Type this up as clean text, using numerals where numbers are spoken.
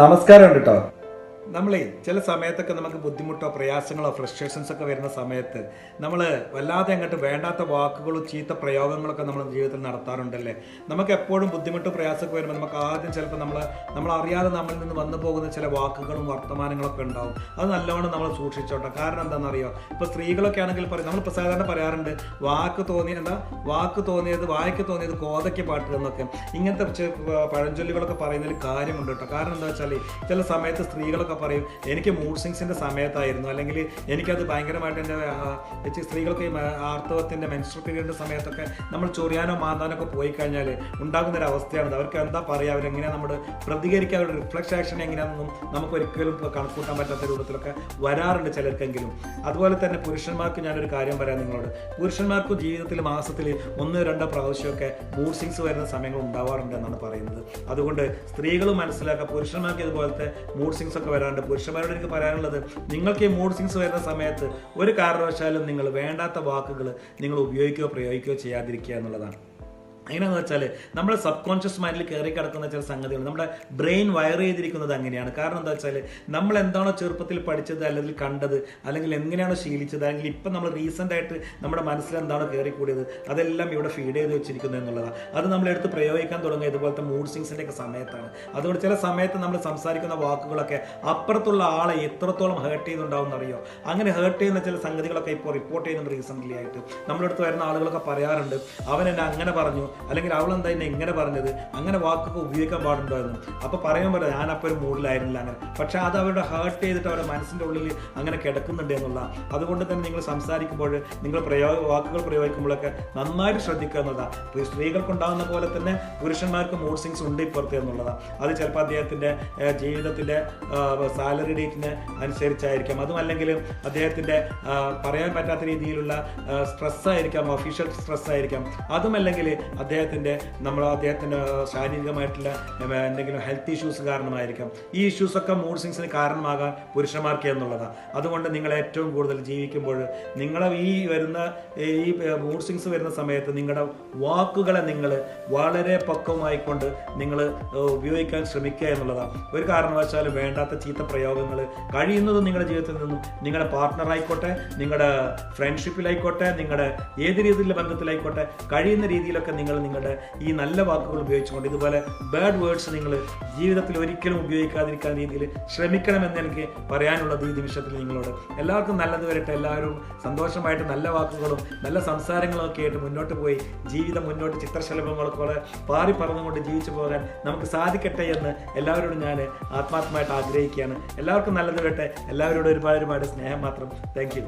നമസ്കാരം കേട്ടോ. നമ്മളെ ചില സമയത്തൊക്കെ നമുക്ക് ബുദ്ധിമുട്ടോ പ്രയാസങ്ങളോ ഫ്രസ്ട്രേഷൻസ് ഒക്കെ വരുന്ന സമയത്ത് നമ്മൾ വല്ലാതെ അങ്ങോട്ട് വേണ്ടാത്ത വാക്കുകളും ചീത്ത പ്രയോഗങ്ങളൊക്കെ നമ്മൾ ജീവിതത്തിൽ നടത്താറുണ്ടല്ലേ. നമുക്ക് എപ്പോഴും ബുദ്ധിമുട്ടോ പ്രയാസമൊക്കെ വരുമ്പോൾ നമുക്ക് ആദ്യം ചിലപ്പോൾ നമ്മൾ അറിയാതെ നമ്മളിൽ നിന്ന് വന്നു പോകുന്ന ചില വാക്കുകളും വർത്തമാനങ്ങളൊക്കെ ഉണ്ടാവും. അത് നല്ലവണ്ണം നമ്മൾ സൂക്ഷിച്ചോട്ടെ. കാരണം എന്താണെന്നറിയോ, ഇപ്പോൾ സ്ത്രീകളൊക്കെ ആണെങ്കിൽ പറയും, നമ്മളിപ്പോൾ സാധാരണ പറയാറുണ്ട് വാക്ക് തോന്നിയത് കോതയ്ക്ക് പാട്ട് എന്നൊക്കെ. ഇങ്ങനത്തെ പഴഞ്ചൊല്ലുകളൊക്കെ പറയുന്നതിൽ കാര്യമുണ്ട് കേട്ടോ. കാരണം എന്താ വെച്ചാൽ ചില സമയത്ത് സ്ത്രീകളൊക്കെ പറയും എനിക്ക് മൂഡ് സ്വിങ്സിന്റെ സമയത്തായിരുന്നു, അല്ലെങ്കിൽ എനിക്കത് ഭയങ്കരമായിട്ട് എൻ്റെ സ്ത്രീകൾക്ക് ആർത്തവത്തിന്റെ മെൻസ്ട്രൽ പീരീഡിന്റെ സമയത്തൊക്കെ നമ്മൾ ചൊറിയാനോ മാന്താനോ ഒക്കെ പോയി കഴിഞ്ഞാൽ ഉണ്ടാകുന്ന ഒരു അവസ്ഥയാണ്. അവർക്ക് എന്താ പറയുക, അവരെങ്ങനെയാണ് നമ്മൾ പ്രതികരിക്കുക, അവരുടെ റിഫ്ലക്സ് ആക്ഷൻ എങ്ങനെയാണെന്നും നമുക്ക് ഒരിക്കലും കണക്കൂട്ടാൻ പറ്റാത്ത രൂപത്തിലൊക്കെ വരാറുണ്ട് ചിലർക്കെങ്കിലും. അതുപോലെ തന്നെ പുരുഷന്മാർക്ക് ഞാനൊരു കാര്യം പറയാം നിങ്ങളോട്. പുരുഷന്മാർക്കും ജീവിതത്തിൽ മാസത്തിൽ 1-2 പ്രാവശ്യമൊക്കെ മൂഡ് സ്വിങ്സ് വരുന്ന സമയങ്ങൾ ഉണ്ടാവാറുണ്ട് എന്നാണ് പറയുന്നത്. അതുകൊണ്ട് സ്ത്രീകളും മനസ്സിലാക്കുക, പുരുഷന്മാർക്ക് ഇതുപോലത്തെ മൂഡ് സ്വിങ്സ് ഒക്കെ വരാറുണ്ട്. പുരുഷന്മാരോട് എനിക്ക് പറയാനുള്ളത്, നിങ്ങൾക്ക് ഈ മൂഡ് സ്വിങ്സ് വരുന്ന സമയത്ത് ഒരു കാരണവശാലും നിങ്ങൾ വേണ്ടാത്ത വാക്കുകൾ നിങ്ങൾ ഉപയോഗിക്കുകയോ പ്രയോഗിക്കുകയോ ചെയ്യാതിരിക്കുക എന്നുള്ളതാണ്. എങ്ങനെയാണെന്ന് വെച്ചാൽ നമ്മുടെ സബ് കോൺഷ്യസ് മൈൻഡിൽ കയറി കിടക്കുന്ന ചില സംഗതികൾ നമ്മുടെ ബ്രെയിൻ വയർ ചെയ്തിരിക്കുന്നത് അങ്ങനെയാണ്. കാരണം എന്താ വെച്ചാൽ നമ്മൾ എന്താണോ ചെറുപ്പത്തിൽ പഠിച്ചത്, അല്ലെങ്കിൽ കണ്ടത്, അല്ലെങ്കിൽ എങ്ങനെയാണോ ശീലിച്ചത്, അല്ലെങ്കിൽ ഇപ്പം നമ്മൾ റീസെൻ്റ് ആയിട്ട് നമ്മുടെ മനസ്സിൽ എന്താണോ കയറിക്കൂടിയത്, അതെല്ലാം ഇവിടെ ഫീഡ് ചെയ്ത് വെച്ചിരിക്കുന്നത് എന്നുള്ളതാണ്. അത് നമ്മളെടുത്ത് പ്രയോഗിക്കാൻ തുടങ്ങുക ഇതുപോലത്തെ മൂഡ് സ്വിങ്സിൻ്റെ ഒക്കെ സമയത്താണ്. അതുകൊണ്ട് ചില സമയത്ത് നമ്മൾ സംസാരിക്കുന്ന വാക്കുകളൊക്കെ അപ്പുറത്തുള്ള ആളെ എത്രത്തോളം ഹേർട്ട് ചെയ്യുന്നുണ്ടാവും എന്നറിയോ. അങ്ങനെ ഹേർട്ട് ചെയ്യുന്ന ചില സംഗതികളൊക്കെ ഇപ്പോൾ റിപ്പോർട്ട് ചെയ്യുന്നുണ്ട് റീസെൻ്റ്ലി ആയിട്ട്. നമ്മളടുത്ത് വരുന്ന ആളുകളൊക്കെ പറയാറുണ്ട്, അവൻ എന്നെ അങ്ങനെ പറഞ്ഞു, അല്ലെങ്കിൽ അവളെന്താ എന്നെ ഇങ്ങനെ പറഞ്ഞത്, അങ്ങനെ വാക്കൊക്കെ ഉപയോഗിക്കാൻ പാടുണ്ടോ എന്ന്. അപ്പോൾ പറയുമ്പോൾ ഞാനപ്പോൾ ഒരു മൂഡിലായിരുന്നില്ല അങ്ങനെ. പക്ഷേ അത് അവരുടെ ഹേർട്ട് ചെയ്തിട്ട് അവരുടെ മനസ്സിൻ്റെ ഉള്ളിൽ അങ്ങനെ കിടക്കുന്നുണ്ട് എന്നുള്ള. അതുകൊണ്ട് തന്നെ നിങ്ങൾ സംസാരിക്കുമ്പോൾ, നിങ്ങൾ വാക്കുകൾ പ്രയോഗിക്കുമ്പോഴൊക്കെ നന്നായിട്ട് ശ്രദ്ധിക്കുക എന്നുള്ളതാണ്. സ്ത്രീകൾക്കുണ്ടാകുന്ന പോലെ തന്നെ പുരുഷന്മാർക്ക് മൂഡ് സ്വിങ്സ് ഉണ്ട് ഇപ്പുറത്ത് എന്നുള്ളതാണ്. അത് ചിലപ്പോൾ അദ്ദേഹത്തിൻ്റെ ജീവിതത്തിൻ്റെ സാലറി ഡേറ്റിന് അനുസരിച്ചായിരിക്കാം, അതുമല്ലെങ്കിൽ അദ്ദേഹത്തിൻ്റെ പറയാൻ പറ്റാത്ത രീതിയിലുള്ള സ്ട്രെസ്സായിരിക്കാം, ഒഫീഷ്യൽ സ്ട്രെസ്സായിരിക്കാം, അതുമല്ലെങ്കിൽ അദ്ദേഹത്തിൻ്റെ ശാരീരികമായിട്ടുള്ള എന്തെങ്കിലും ഹെൽത്ത് ഇഷ്യൂസ് കാരണമായിരിക്കാം. ഈ ഇഷ്യൂസൊക്കെ മൂഡ് സ്വിങ്സിന് കാരണമാകാൻ പുരുഷന്മാർക്ക് എന്നുള്ളതാണ്. അതുകൊണ്ട് നിങ്ങൾ ഏറ്റവും കൂടുതൽ ജീവിക്കുമ്പോൾ നിങ്ങളെ ഈ മൂഡ് സ്വിങ്സ് വരുന്ന സമയത്ത് നിങ്ങളുടെ വാക്കുകളെ നിങ്ങൾ വളരെ പക്വമായിക്കൊണ്ട് നിങ്ങൾ ഉപയോഗിക്കാൻ ശ്രമിക്കുക എന്നുള്ളതാണ്. ഒരു കാരണവശാലും വേണ്ടാത്ത ചീത്ത പ്രയോഗങ്ങൾ കഴിയുന്നതും നിങ്ങളുടെ ജീവിതത്തിൽ നിന്നും, നിങ്ങളുടെ പാർട്ട്ണറായിക്കോട്ടെ, നിങ്ങളുടെ ഫ്രണ്ട്ഷിപ്പിലായിക്കോട്ടെ, നിങ്ങളുടെ ഏത് രീതിയിലുള്ള ബന്ധത്തിലായിക്കോട്ടെ, കഴിയുന്ന രീതിയിലൊക്കെ നിങ്ങളുടെ ഈ നല്ല വാക്കുകൾ ഉപയോഗിച്ചുകൊണ്ട് ഇതുപോലെ ബാഡ് വേർഡ്സ് നിങ്ങൾ ജീവിതത്തിൽ ഒരിക്കലും ഉപയോഗിക്കാതിരിക്കാൻ രീതിയിൽ ശ്രമിക്കണമെന്ന് എനിക്ക് പറയാനുള്ളത് ഈ നിമിഷത്തിൽ നിങ്ങളോട്. എല്ലാവർക്കും നല്ലത് വരട്ടെ. എല്ലാവരും സന്തോഷമായിട്ട് നല്ല വാക്കുകളും നല്ല സംസാരങ്ങളും ഒക്കെ ആയിട്ട് മുന്നോട്ട് പോയി ജീവിതം മുന്നോട്ട് ചിത്രശലഭങ്ങളൊക്കെ പാറി പറന്നുകൊണ്ട് ജീവിച്ചു പോകാൻ നമുക്ക് സാധിക്കട്ടെ എന്ന് എല്ലാവരോടും ഞാൻ ആത്മാർത്ഥമായിട്ട് ആഗ്രഹിക്കുകയാണ്. എല്ലാവർക്കും നല്ലത് വരട്ടെ. എല്ലാവരോടും ഒരുപാട് സ്നേഹം മാത്രം. Thank you.